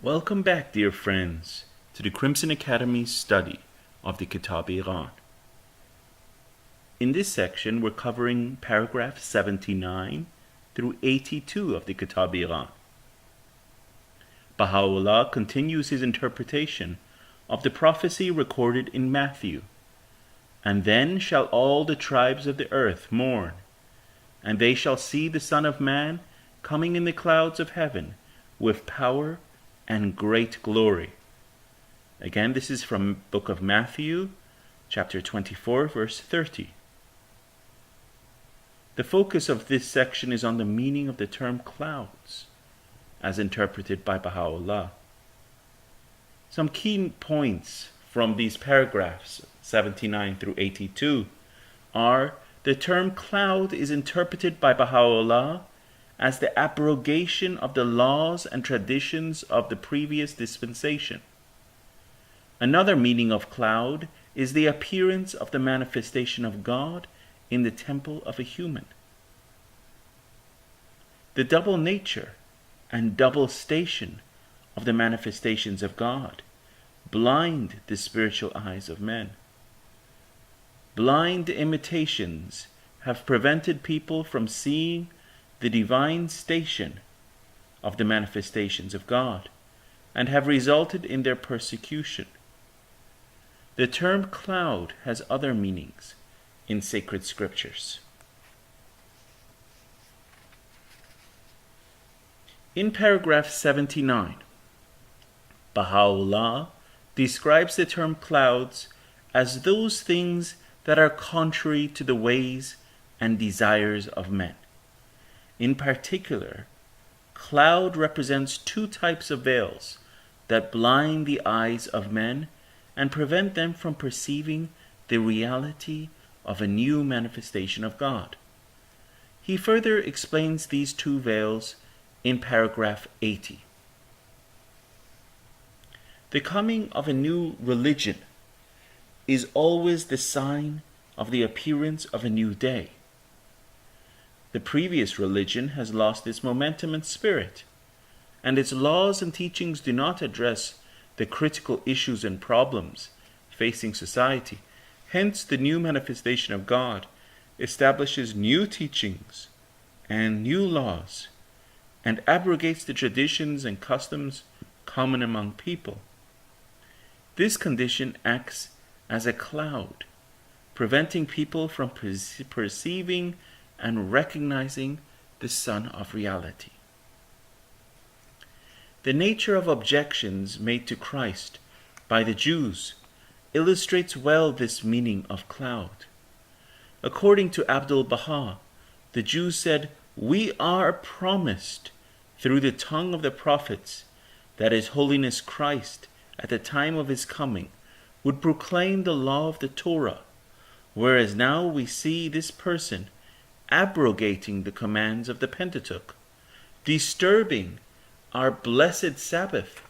Welcome back, dear friends, to the Crimson Academy's study of the Kitab-i-Iqan. In this section, we're covering paragraph 79 through 82 of the Kitab-i-Iqan. Baha'u'llah continues his interpretation of the prophecy recorded in Matthew. And then shall all the tribes of the earth mourn, and they shall see the Son of Man coming in the clouds of heaven with power and great glory. Again, this is from book of Matthew, chapter 24, verse 30. The focus of this section is on the meaning of the term clouds, as interpreted by Baha'u'llah. Some key points from these paragraphs, 79 through 82, are the term cloud is interpreted by Baha'u'llah as the abrogation of the laws and traditions of the previous dispensation. Another meaning of cloud is the appearance of the manifestation of God in the temple of a human. The double nature and double station of the manifestations of God blind the spiritual eyes of men. Blind imitations have prevented people from seeing the divine station of the manifestations of God, and have resulted in their persecution. The term cloud has other meanings in sacred scriptures. In paragraph 79, Baha'u'llah describes the term clouds as those things that are contrary to the ways and desires of men. In particular, cloud represents two types of veils that blind the eyes of men and prevent them from perceiving the reality of a new manifestation of God. He further explains these two veils in paragraph 80. The coming of a new religion is always the sign of the appearance of a new day. The previous religion has lost its momentum and spirit, and its laws and teachings do not address the critical issues and problems facing society. Hence, the new manifestation of God establishes new teachings and new laws, and abrogates the traditions and customs common among people. This condition acts as a cloud, preventing people from perceiving and recognizing the Son of Reality. The nature of objections made to Christ by the Jews illustrates well this meaning of cloud. According to Abdul-Baha, the Jews said, "We are promised through the tongue of the prophets that His Holiness Christ, at the time of His coming, would proclaim the law of the Torah, whereas now we see this person abrogating the commands of the Pentateuch, disturbing our blessed Sabbath,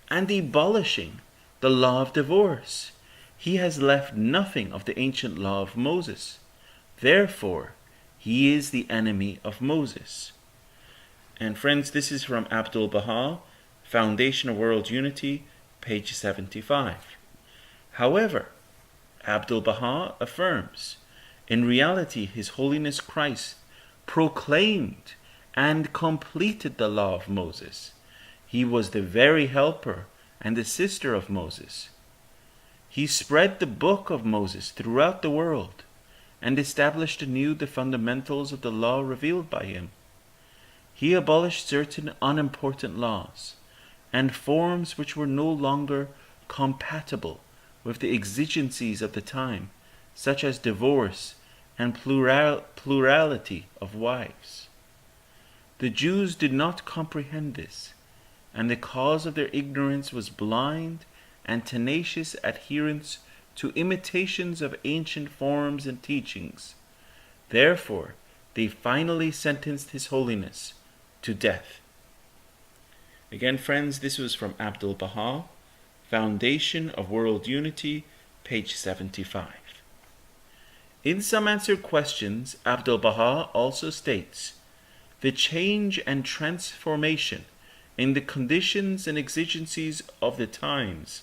and abolishing the law of divorce. He has left nothing of the ancient law of Moses. Therefore, he is the enemy of Moses." And friends, this is from Abdul-Baha, Foundation of World Unity, page 75. However, Abdul-Baha affirms, in reality, His Holiness Christ proclaimed and completed the law of Moses. He was the very helper and the sister of Moses. He spread the book of Moses throughout the world and established anew the fundamentals of the law revealed by him. He abolished certain unimportant laws and forms which were no longer compatible with the exigencies of the time, such as divorce and plurality of wives. The Jews did not comprehend this, and the cause of their ignorance was blind and tenacious adherence to imitations of ancient forms and teachings. Therefore, they finally sentenced His Holiness to death. Again, friends, this was from Abdul-Baha, Foundation of World Unity, page 75. In some answered questions, Abdul-Baha also states, the change and transformation in the conditions and exigencies of the times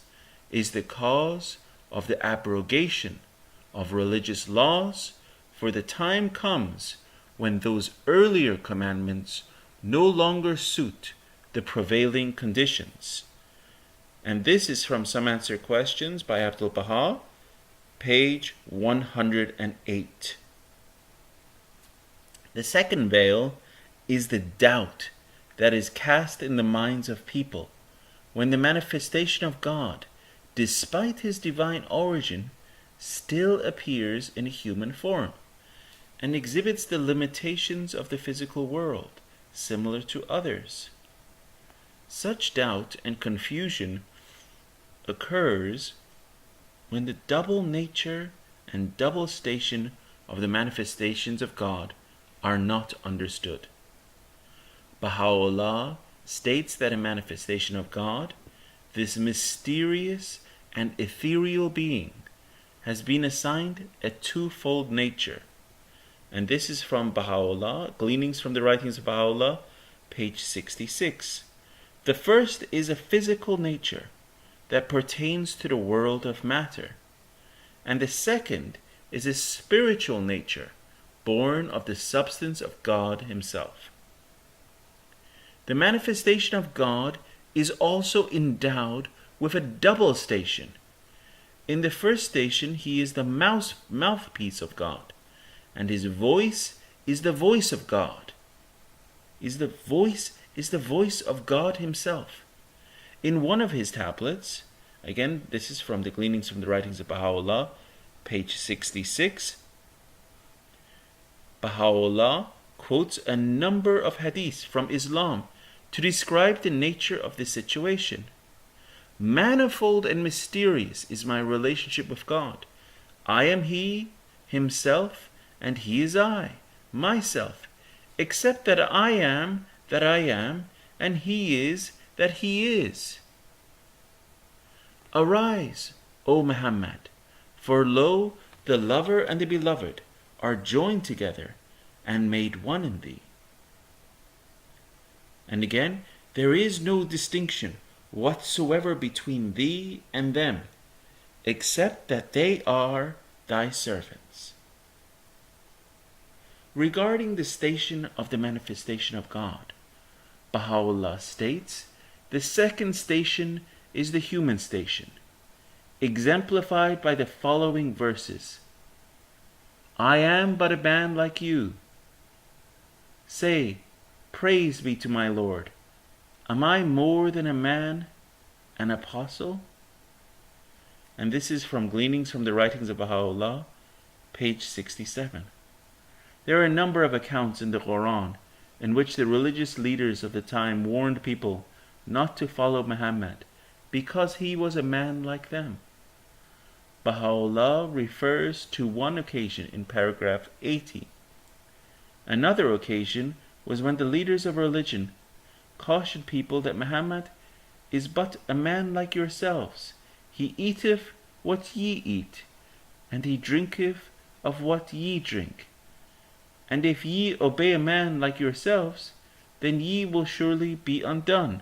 is the cause of the abrogation of religious laws, for the time comes when those earlier commandments no longer suit the prevailing conditions. And this is from Some Answer Questions by Abdul Baha, page 108. The second veil is the doubt that is cast in the minds of people when the manifestation of God, despite his divine origin, still appears in a human form and exhibits the limitations of the physical world, similar to others. Such doubt and confusion occurs when the double nature and double station of the manifestations of God are not understood. Baha'u'llah states that a manifestation of God, this mysterious and ethereal being, has been assigned a twofold nature. And this is from Baha'u'llah, Gleanings from the Writings of Baha'u'llah, page 66. The first is a physical nature that pertains to the world of matter, and the second is a spiritual nature born of the substance of God himself. The manifestation of God is also endowed with a double station. In the first station, he is the mouthpiece of God, and his voice is the voice of God. Is the voice of God himself. In one of his tablets, again, this is from the Gleanings from the Writings of Baha'u'llah, page 66, Baha'u'llah quotes a number of hadiths from Islam to describe the nature of this situation. Manifold and mysterious is my relationship with God. I am he, himself, and he is I, myself, except that I am, and he is, that he is. Arise, O Muhammad, for lo, the lover and the beloved are joined together and made one in thee. And again, there is no distinction whatsoever between thee and them, except that they are thy servants. Regarding the station of the manifestation of God, Baha'u'llah states, the second station is the human station, exemplified by the following verses. I am but a man like you. Say, praise be to my Lord. Am I more than a man, an apostle? And this is from Gleanings from the Writings of Baha'u'llah, page 67. There are a number of accounts in the Quran in which the religious leaders of the time warned people not to follow Muhammad because he was a man like them. Baha'u'llah refers to one occasion in paragraph 80. Another occasion was when the leaders of religion cautioned people that Muhammad is but a man like yourselves. He eateth what ye eat, and he drinketh of what ye drink. And if ye obey a man like yourselves, then ye will surely be undone.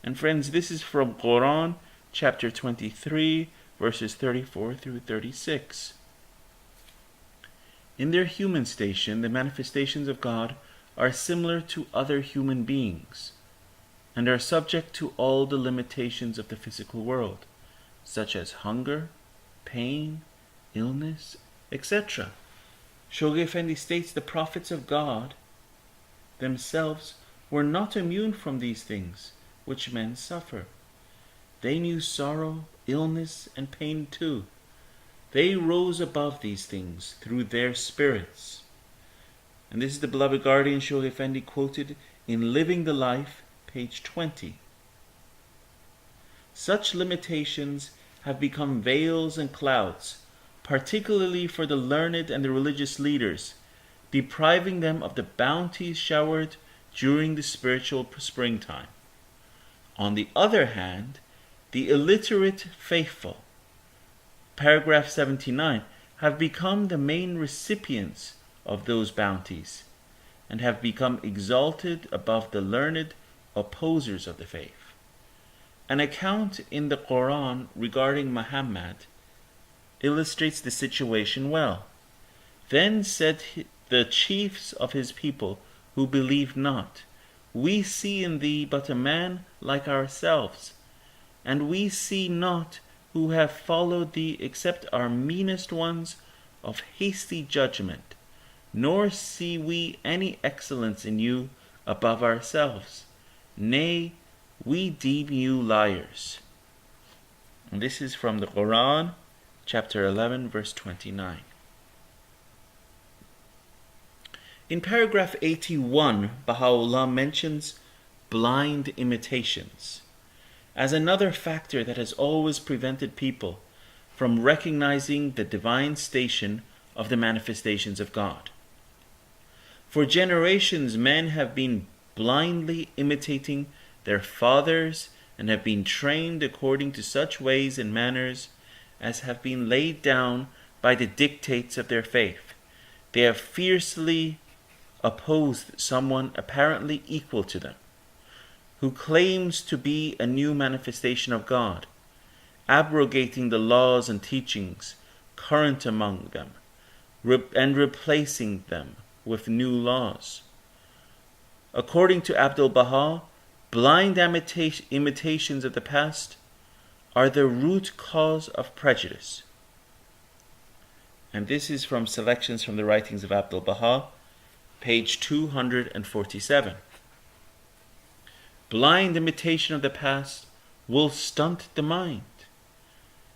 And friends, this is from Quran chapter 23, verses 34 through 36. In their human station, the manifestations of God are similar to other human beings, and are subject to all the limitations of the physical world, such as hunger, pain, illness, etc. Shoghi Effendi states the prophets of God themselves were not immune from these things which men suffer. They knew sorrow, illness, and pain too. They rose above these things through their spirits. And this is the beloved guardian Shoghi Effendi quoted in Living the Life, page 20. Such limitations have become veils and clouds, particularly for the learned and the religious leaders, depriving them of the bounties showered during the spiritual springtime. On the other hand, the illiterate faithful, paragraph 79, have become the main recipients of those bounties, and have become exalted above the learned opposers of the faith. An account in the Quran regarding Muhammad illustrates the situation well. Then said the chiefs of his people who believed not, "We see in thee but a man like ourselves, and we see not who have followed thee except our meanest ones of hasty judgment, nor see we any excellence in you above ourselves. Nay, we deem you liars." And this is from the Quran, chapter 11, verse 29. In paragraph 81, Baha'u'llah mentions blind imitations as another factor that has always prevented people from recognizing the divine station of the manifestations of God. For generations, men have been blindly imitating their fathers and have been trained according to such ways and manners as have been laid down by the dictates of their faith. They have fiercely opposed someone apparently equal to them, who claims to be a new manifestation of God, abrogating the laws and teachings current among them, and replacing them with new laws. According to Abdul-Baha, blind imitations of the past are the root cause of prejudice. And this is from selections from the writings of Abdul-Baha, page 247. Blind imitation of the past will stunt the mind.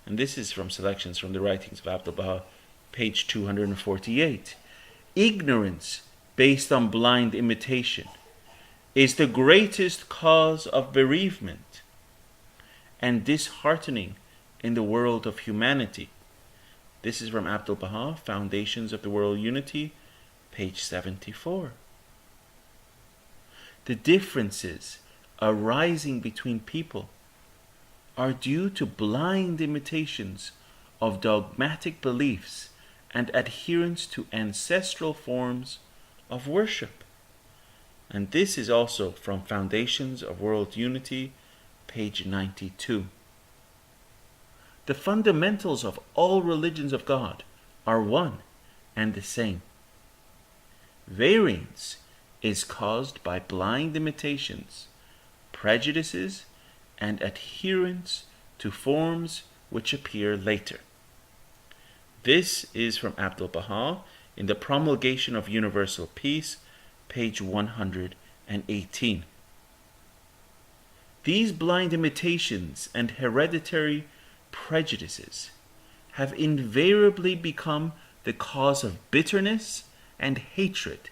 And this is from selections from the writings of Abdul-Baha, page 248. Ignorance based on blind imitation is the greatest cause of bereavement and disheartening in the world of humanity. This is from Abdul-Baha, Foundations of the World Unity, page 74. The differences arising between people are due to blind imitations of dogmatic beliefs and adherence to ancestral forms of worship. And this is also from Foundations of World Unity, page 92. The fundamentals of all religions of God are one and the same. Variance is caused by blind imitations, prejudices, and adherence to forms which appear later. This is from Abdul-Baha in the Promulgation of Universal Peace, page 118. These blind imitations and hereditary prejudices have invariably become the cause of bitterness and hatred,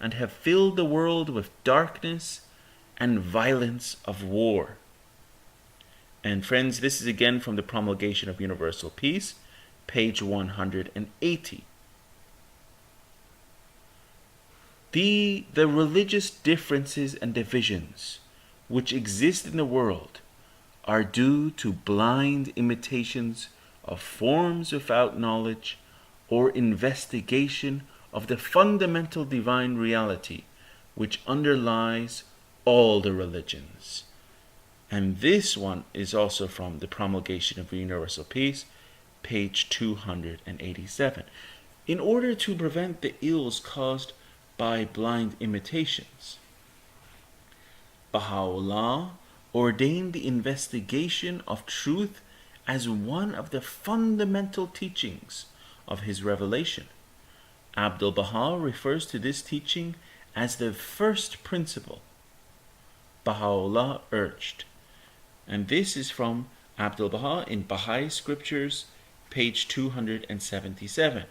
and have filled the world with darkness and violence of war. And friends, this is again from the Promulgation of Universal Peace, page 180. The religious differences and divisions which exist in the world are due to blind imitations of forms without knowledge or investigation of the fundamental divine reality which underlies all the religions. And this one is also from the Promulgation of Universal Peace, page 287. In order to prevent the ills caused by blind imitations, Baha'u'llah ordained the investigation of truth as one of the fundamental teachings of his revelation. Abdul-Baha refers to this teaching as the first principle Baha'u'llah urged. And this is from Abdul-Baha in Baha'i Scriptures, page 277.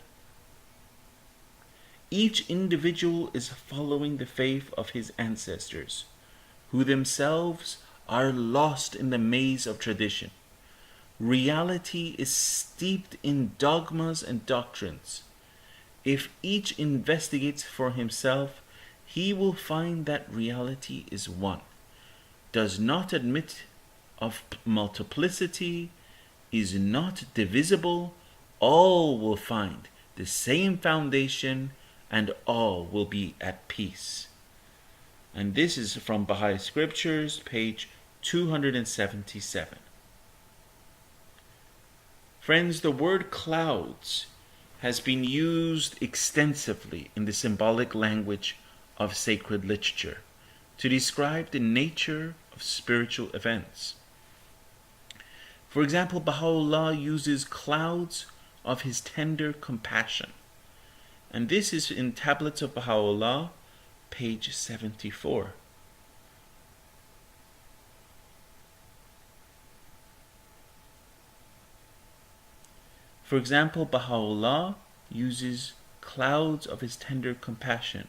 Each individual is following the faith of his ancestors, who themselves are lost in the maze of tradition. Reality is steeped in dogmas and doctrines. If each investigates for himself, he will find that reality is one, does not admit of multiplicity, is not divisible. All will find the same foundation, and all will be at peace. And this is from Baha'i Scriptures, page 277. Friends, the word clouds has been used extensively in the symbolic language of sacred literature to describe the nature of spiritual events. For example, Baha'u'llah uses clouds of his tender compassion. And this is in Tablets of Baha'u'llah, page 74. For example, Baha'u'llah uses clouds of his tender compassion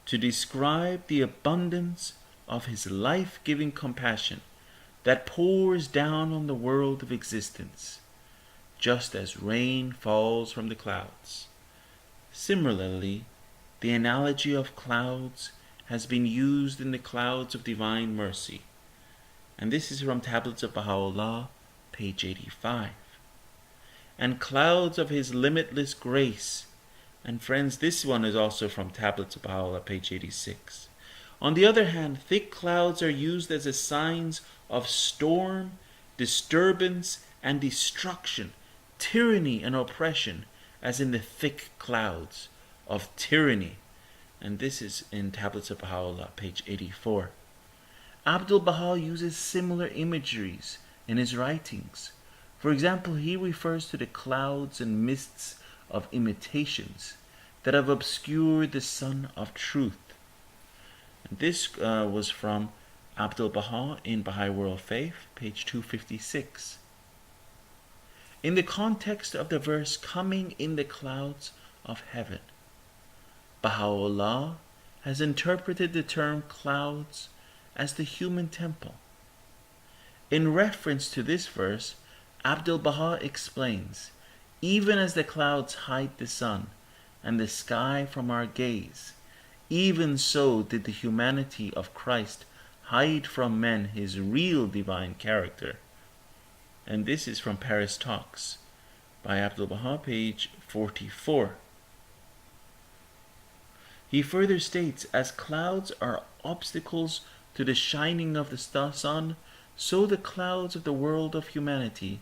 to describe the abundance of his life-giving compassion that pours down on the world of existence, just as rain falls from the clouds. Similarly, the analogy of clouds has been used in the clouds of divine mercy. And this is from Tablets of Baha'u'llah, page 85. And clouds of his limitless grace. And friends, this one is also from Tablets of Baha'u'llah, page 86. On the other hand, thick clouds are used as a signs of storm, disturbance, and destruction, tyranny and oppression, as in the thick clouds of tyranny. And this is in Tablets of Baha'u'llah, page 84. Abdul-Baha uses similar imageries in his writings. For example, he refers to the clouds and mists of imitations that have obscured the sun of truth. And this was from Abdul-Baha in Baha'i World Faith, page 256. In the context of the verse, coming in the clouds of heaven, Baha'u'llah has interpreted the term clouds as the human temple. In reference to this verse, Abdul-Baha explains, even as the clouds hide the sun and the sky from our gaze, even so did the humanity of Christ hide from men his real divine character. And this is from Paris Talks by Abdul-Baha, page 44. He further states, as clouds are obstacles to the shining of the sun, so the clouds of the world of humanity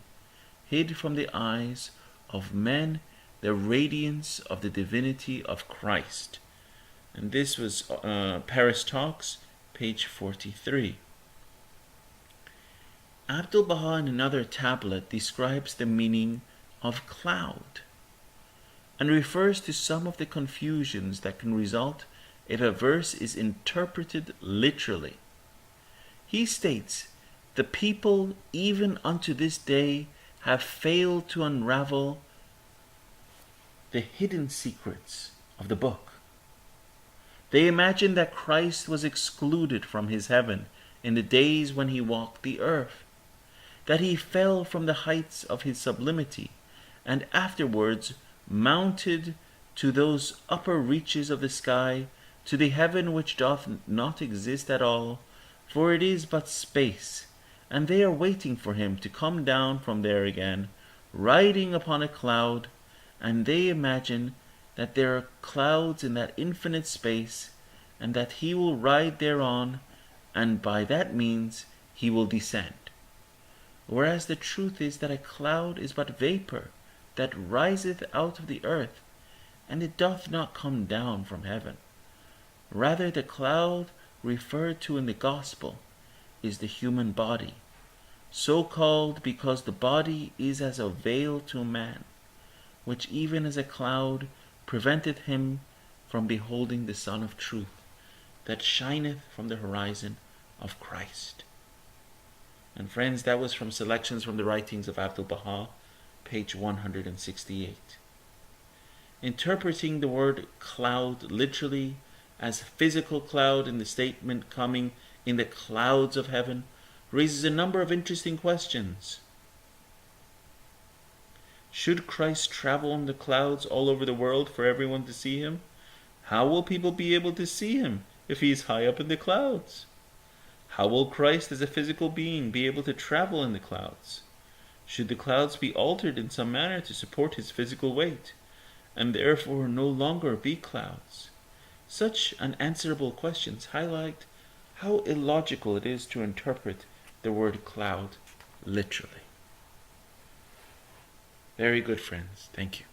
hid from the eyes of men the radiance of the divinity of Christ. And this was Paris Talks, page 43. Abdul-Baha in another tablet describes the meaning of cloud and refers to some of the confusions that can result if a verse is interpreted literally. He states, the people even unto this day have failed to unravel the hidden secrets of the book. They imagine that Christ was excluded from his heaven in the days when he walked the earth, that he fell from the heights of his sublimity, and afterwards mounted to those upper reaches of the sky, to the heaven which doth not exist at all, for it is but space, and they are waiting for him to come down from there again, riding upon a cloud, and they imagine that there are clouds in that infinite space, and that he will ride thereon, and by that means he will descend. Whereas the truth is that a cloud is but vapor that riseth out of the earth, and it doth not come down from heaven. Rather, the cloud referred to in the gospel is the human body, so called because the body is as a veil to a man, which even as a cloud preventeth him from beholding the sun of truth that shineth from the horizon of Christ. And friends, that was from selections from the writings of Abdul-Baha, page 168. Interpreting the word cloud literally as physical cloud in the statement coming in the clouds of heaven raises a number of interesting questions. Should Christ travel in the clouds all over the world for everyone to see him? How will people be able to see him if he is high up in the clouds? How will Christ as a physical being be able to travel in the clouds? Should the clouds be altered in some manner to support his physical weight, and therefore no longer be clouds? Such unanswerable questions highlight how illogical it is to interpret the word cloud literally. Very good, friends. Thank you.